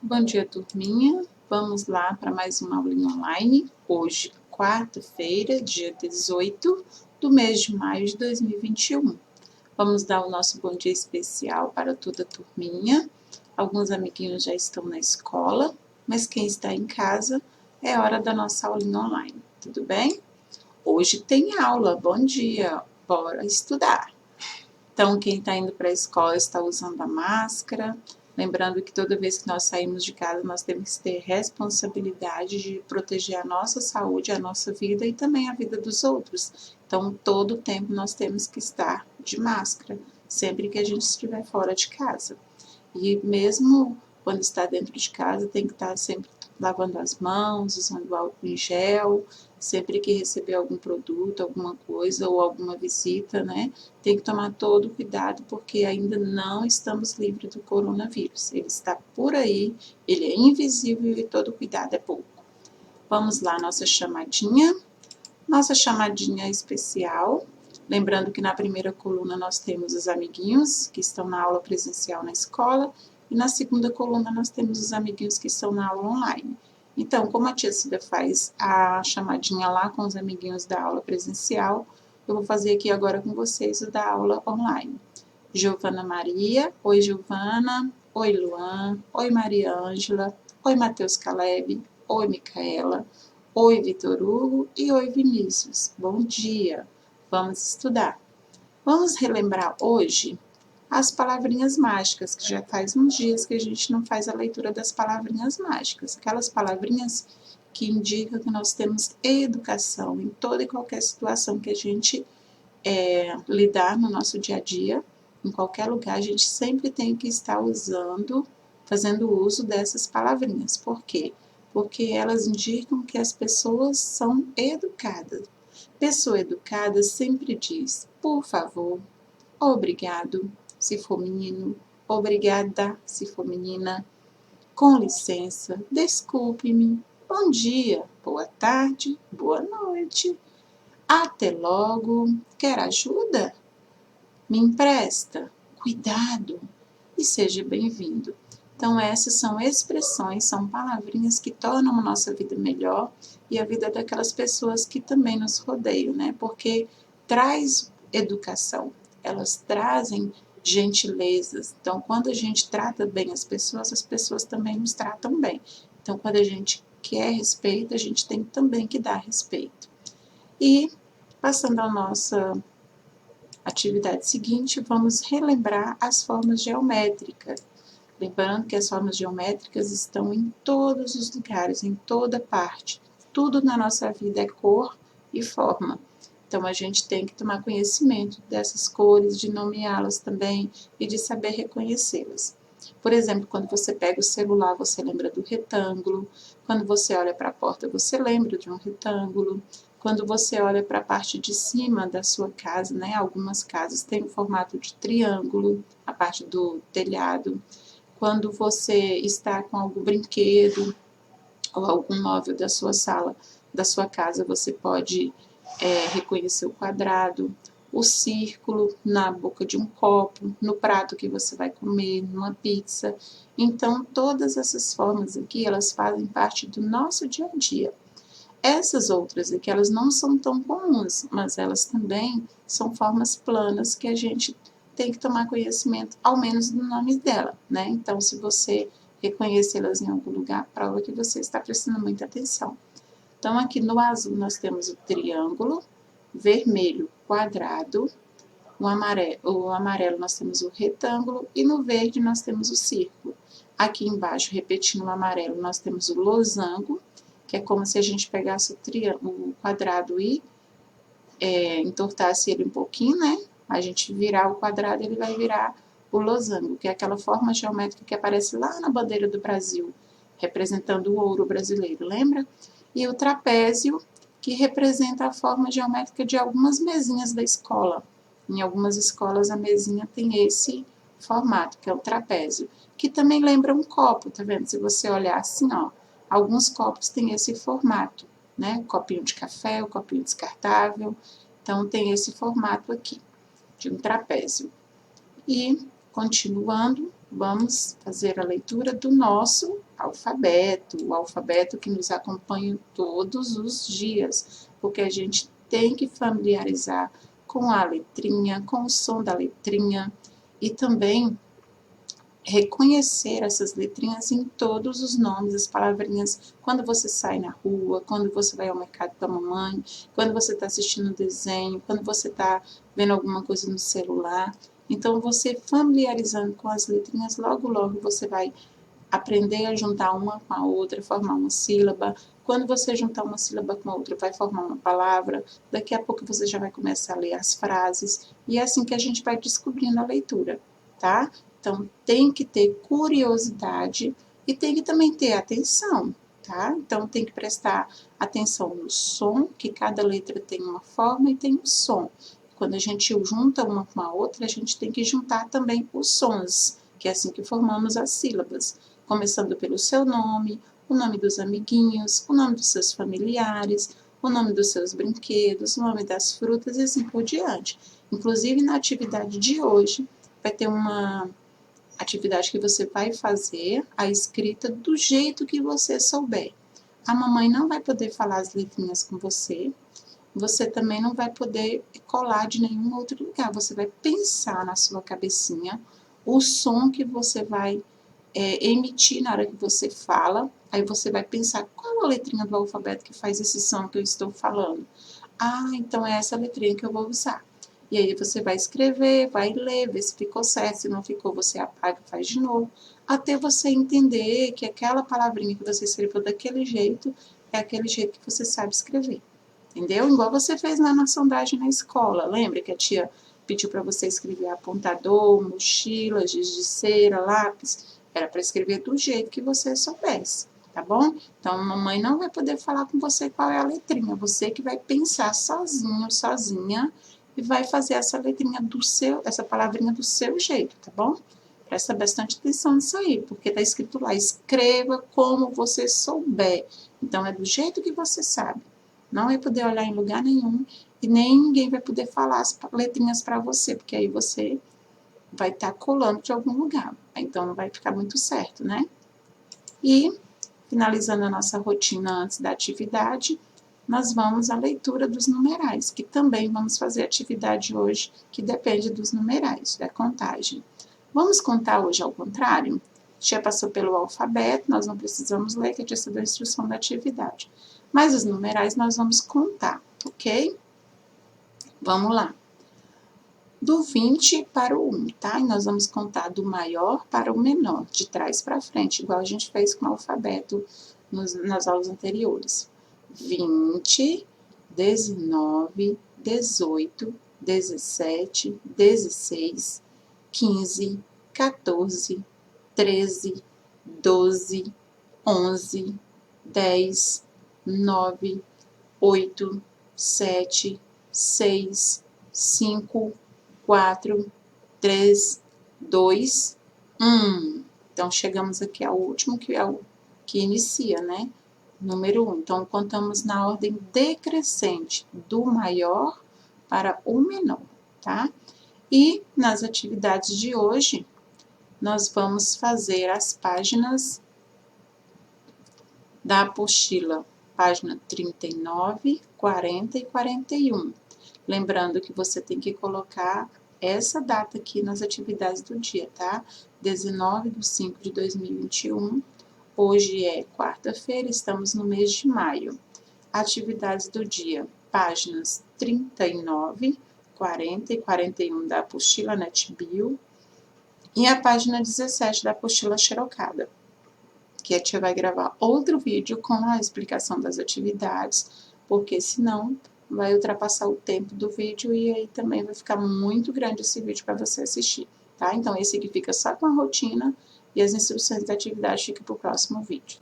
Bom dia, turminha. Vamos lá para mais uma aulinha online. Hoje, quarta-feira, dia 18 do mês de maio de 2021. Vamos dar o nosso bom dia especial para toda a turminha. Alguns amiguinhos já estão na escola, mas quem está em casa é hora da nossa aulinha online. Tudo bem? Hoje tem aula. Bom dia. Bora estudar. Então, quem está indo para a escola está usando a máscara. Lembrando que toda vez que nós saímos de casa, nós temos que ter responsabilidade de proteger a nossa saúde, a nossa vida e também a vida dos outros. Então, todo o tempo nós temos que estar de máscara, sempre que a gente estiver fora de casa. E mesmo quando está dentro de casa, tem que estar sempre lavando as mãos, usando álcool em gel, sempre que receber algum produto, alguma coisa ou alguma visita, né? Tem que tomar todo o cuidado, porque ainda não estamos livres do coronavírus. Ele está por aí, ele é invisível e todo cuidado é pouco. Vamos lá, nossa chamadinha. Nossa chamadinha especial. Lembrando que na primeira coluna nós temos os amiguinhos que estão na aula presencial na escola e na segunda coluna nós temos os amiguinhos que estão na aula online. Então, como a tia Cida faz a chamadinha lá com os amiguinhos da aula presencial, eu vou fazer aqui agora com vocês o da aula online. Giovana Maria, oi Giovana, oi Luan, oi Maria Ângela, oi Matheus Caleb, oi Micaela, oi Vitor Hugo e oi Vinícius. Bom dia, vamos estudar. Vamos relembrar hoje as palavrinhas mágicas, que já faz uns dias que a gente não faz a leitura das palavrinhas mágicas, aquelas palavrinhas que indicam que nós temos educação em toda e qualquer situação que a gente lidar no nosso dia a dia, em qualquer lugar, a gente sempre tem que estar usando, fazendo uso dessas palavrinhas. Por quê? Porque elas indicam que as pessoas são educadas. Pessoa educada sempre diz, por favor, obrigado, se for menino, obrigada, se for menina, com licença, desculpe-me, bom dia, boa tarde, boa noite, até logo, quer ajuda? Me empresta? Cuidado e seja bem-vindo. Então, essas são expressões, são palavrinhas que tornam a nossa vida melhor e a vida daquelas pessoas que também nos rodeiam, né? Porque traz educação, elas trazem gentilezas. Então, quando a gente trata bem as pessoas também nos tratam bem. Então, quando a gente quer respeito, a gente tem também que dar respeito. E, passando à nossa atividade seguinte, vamos relembrar as formas geométricas. Lembrando que as formas geométricas estão em todos os lugares, em toda parte. Tudo na nossa vida é cor e forma. Então, a gente tem que tomar conhecimento dessas cores, de nomeá-las também e de saber reconhecê-las. Por exemplo, quando você pega o celular, você lembra do retângulo. Quando você olha para a porta, você lembra de um retângulo. Quando você olha para a parte de cima da sua casa, né? Algumas casas têm o formato de triângulo, a parte do telhado. Quando você está com algum brinquedo ou algum móvel da sua sala, da sua casa, você pode reconhecer o quadrado, o círculo na boca de um copo, no prato que você vai comer, numa pizza. Então, todas essas formas aqui, elas fazem parte do nosso dia a dia. Essas outras aqui, elas não são tão comuns, mas elas também são formas planas que a gente tem que tomar conhecimento, ao menos do nome dela, né? Então, se você reconhecê-las em algum lugar, prova que você está prestando muita atenção. Então, aqui no azul nós temos o triângulo, vermelho, quadrado, o amarelo nós temos o retângulo e no verde nós temos o círculo. Aqui embaixo, repetindo o amarelo, nós temos o losango, que é como se a gente pegasse o quadrado e entortasse ele um pouquinho, né? A gente virar o quadrado, ele vai virar o losango, que é aquela forma geométrica que aparece lá na bandeira do Brasil, representando o ouro brasileiro, lembra? E o trapézio, que representa a forma geométrica de algumas mesinhas da escola. Em algumas escolas a mesinha tem esse formato, que é o trapézio, que também lembra um copo, tá vendo? Se você olhar assim, ó, alguns copos têm esse formato, né? O copinho de café, o copinho descartável. Então, tem esse formato aqui, de um trapézio. E, continuando, vamos fazer a leitura do nosso alfabeto, o alfabeto que nos acompanha todos os dias, porque a gente tem que familiarizar com a letrinha, com o som da letrinha e também reconhecer essas letrinhas em todos os nomes, as palavrinhas, quando você sai na rua, quando você vai ao mercado da mamãe, quando você está assistindo um desenho, quando você está vendo alguma coisa no celular. Então, você familiarizando com as letrinhas, logo, logo você vai aprender a juntar uma com a outra, formar uma sílaba. Quando você juntar uma sílaba com a outra, vai formar uma palavra. Daqui a pouco você já vai começar a ler as frases. E é assim que a gente vai descobrindo a leitura, tá? Então, tem que ter curiosidade e tem que também ter atenção, tá? Então, tem que prestar atenção no som, que cada letra tem uma forma e tem um som. Quando a gente junta uma com a outra, a gente tem que juntar também os sons, que é assim que formamos as sílabas, começando pelo seu nome, o nome dos amiguinhos, o nome dos seus familiares, o nome dos seus brinquedos, o nome das frutas e assim por diante. Inclusive, na atividade de hoje, vai ter uma atividade que você vai fazer a escrita do jeito que você souber. A mamãe não vai poder falar as letrinhas com você, você também não vai poder colar de nenhum outro lugar. Você vai pensar na sua cabecinha o som que você vai emitir na hora que você fala. Aí você vai pensar qual a letrinha do alfabeto que faz esse som que eu estou falando. Ah, então é essa letrinha que eu vou usar. E aí você vai escrever, vai ler, ver se ficou certo, se não ficou, você apaga e faz de novo, até você entender que aquela palavrinha que você escreveu daquele jeito é aquele jeito que você sabe escrever. Entendeu? Igual você fez lá na sondagem na escola. Lembra que a tia pediu para você escrever apontador, mochila, giz de cera, lápis? Era para escrever do jeito que você soubesse, tá bom? Então, a mamãe não vai poder falar com você qual é a letrinha. Você que vai pensar sozinho, sozinha, e vai fazer essa letrinha do seu, essa palavrinha do seu jeito, tá bom? Presta bastante atenção nisso aí, porque tá escrito lá, escreva como você souber. Então, é do jeito que você sabe. Não vai poder olhar em lugar nenhum e nem ninguém vai poder falar as letrinhas para você, porque aí você vai estar colando de algum lugar. Então, não vai ficar muito certo, né? E, finalizando a nossa rotina antes da atividade, nós vamos à leitura dos numerais, que também vamos fazer atividade hoje, que depende dos numerais, da contagem. Vamos contar hoje ao contrário? Já passou pelo alfabeto, nós não precisamos ler, que a tia deu a instrução da atividade. Mas os numerais nós vamos contar, ok? Vamos lá. Do 20 para o 1, tá? E nós vamos contar do maior para o menor, de trás para frente, igual a gente fez com o alfabeto nas aulas anteriores. 20, 19, 18, 17, 16, 15, 14, 13, 12, 11, 10, 9, 8, 7, 6, 5, 4, 3, 2, 1. Então, chegamos aqui ao último, que é o que inicia, né? Número 1. Então, contamos na ordem decrescente, do maior para o menor, tá? E nas atividades de hoje, nós vamos fazer as páginas da apostila, página 39, 40 e 41. Lembrando que você tem que colocar essa data aqui nas atividades do dia, tá? 19/5/2021. Hoje é quarta-feira, estamos no mês de maio. Atividades do dia, páginas 39, 40 e 41 da apostila NetBio e a página 17 da apostila xerocada, que a tia vai gravar outro vídeo com a explicação das atividades, porque senão vai ultrapassar o tempo do vídeo e aí também vai ficar muito grande esse vídeo para você assistir, tá? Então, esse aqui fica só com a rotina e as instruções da atividade ficam para o próximo vídeo.